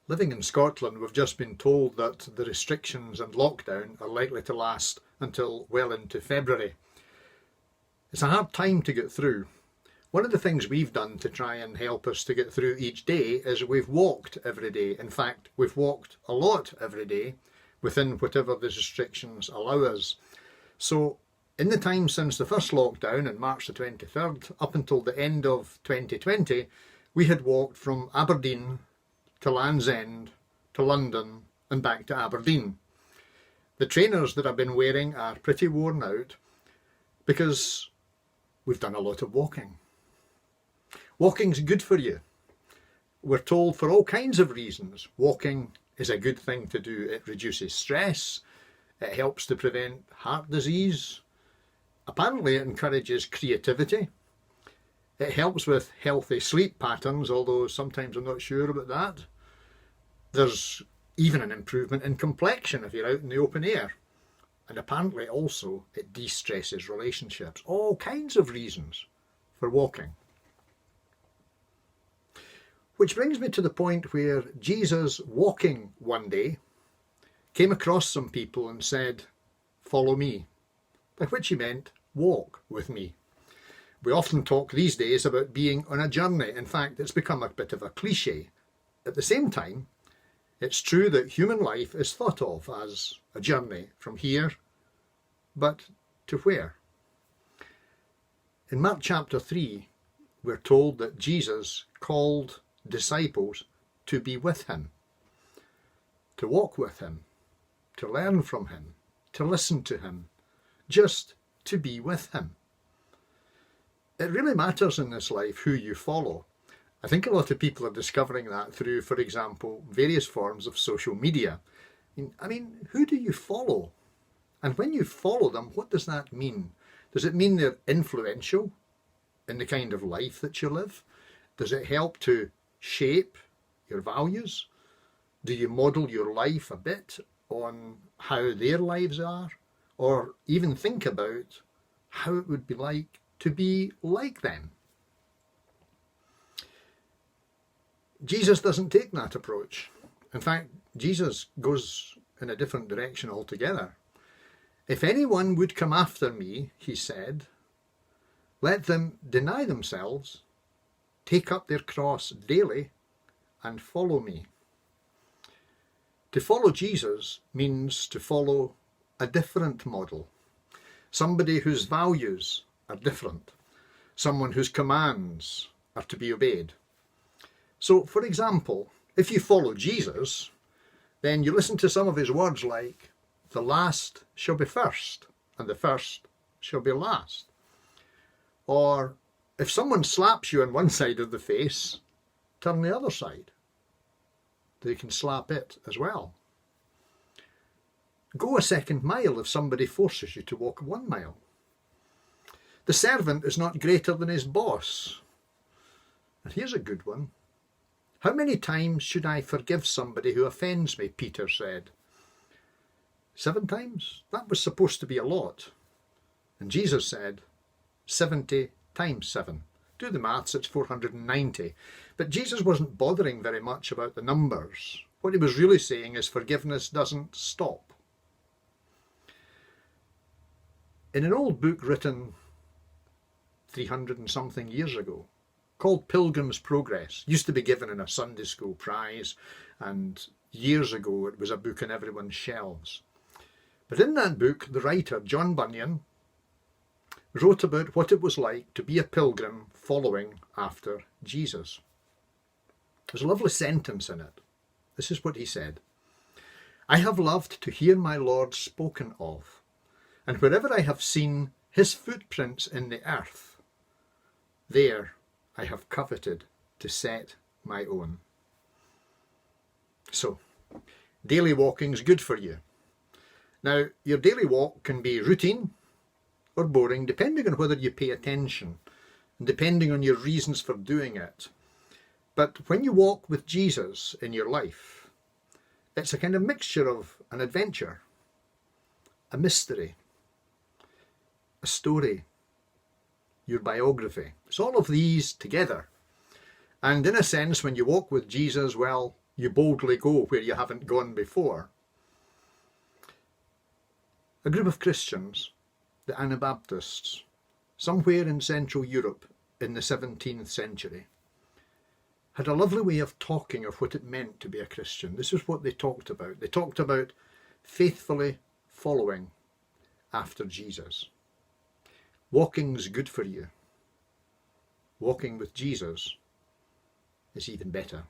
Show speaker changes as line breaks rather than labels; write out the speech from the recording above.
Living in Scotland, we've just been told that the restrictions and lockdown are likely to last until well into February. It's a hard time to get through. One of the things we've done to try and help us to get through each day is we've walked every day. In fact, we've walked a lot every day within whatever the restrictions allow us. So in the time since the first lockdown on March the 23rd up until the end of 2020, we had walked from Aberdeen to Land's End to London and back to Aberdeen. The trainers that I've been wearing are pretty worn out because we've done a lot of walking. Walking's good for you. We're told for all kinds of reasons walking is a good thing to do. It reduces stress, it helps to prevent heart disease, apparently it encourages creativity, it helps with healthy sleep patterns, although sometimes I'm not sure about that. There's even an improvement in complexion if you're out in the open air. And apparently also it de-stresses relationships. All kinds of reasons for walking. Which brings me to the point where Jesus, walking one day, came across some people and said, "Follow me," by which he meant, walk with me. We often talk these days about being on a journey. In fact, it's become a bit of a cliche. At the same time, it's true that human life is thought of as a journey from here, but to where? In Mark chapter 3, we're told that Jesus called disciples to be with him, to walk with him, to learn from him, to listen to him, just to be with him. It really matters in this life who you follow. I think a lot of people are discovering that through, for example, various forms of social media. I mean, who do you follow? And when you follow them, what does that mean? Does it mean they're influential in the kind of life that you live? Does it help to shape your values? Do you model your life a bit on how their lives are? Or even think about how it would be like to be like them? Jesus doesn't take that approach. In fact, Jesus goes in a different direction altogether. "If anyone would come after me," he said, "let them deny themselves, take up their cross daily, and follow me." To follow Jesus means to follow a different model. Somebody whose values are different. Someone whose commands are to be obeyed. So, for example, if you follow Jesus, then you listen to some of his words like, "The last shall be first, and the first shall be last." Or, if someone slaps you on one side of the face, turn the other side. They can slap it as well. Go a second mile if somebody forces you to walk 1 mile. The servant is not greater than his boss. And here's a good one. "How many times should I forgive somebody who offends me?" Peter said. 7 times? That was supposed to be a lot. And Jesus said, 70 times 7. Do the maths, it's 490. But Jesus wasn't bothering very much about the numbers. What he was really saying is forgiveness doesn't stop. In an old book written 300 and something years ago, called Pilgrim's Progress, used to be given in a Sunday school prize, and years ago it was a book on everyone's shelves. But in that book, the writer, John Bunyan, wrote about what it was like to be a pilgrim following after Jesus. There's a lovely sentence in it. This is what he said. "I have loved to hear my Lord spoken of, and wherever I have seen his footprints in the earth, there I have coveted to set my own." So, daily walking's good for you. Now, your daily walk can be routine or boring, depending on whether you pay attention and depending on your reasons for doing it. But when you walk with Jesus in your life, it's a kind of mixture of an adventure, a mystery, a story, your biography. It's all of these together. And in a sense, when you walk with Jesus, well, You boldly go where you haven't gone before. A group of Christians, the Anabaptists, somewhere in Central Europe in the 17th century, had a lovely way of talking of what it meant to be a Christian. This is what they talked about. They talked about faithfully following after Jesus. Walking's good for you. Walking with Jesus is even better.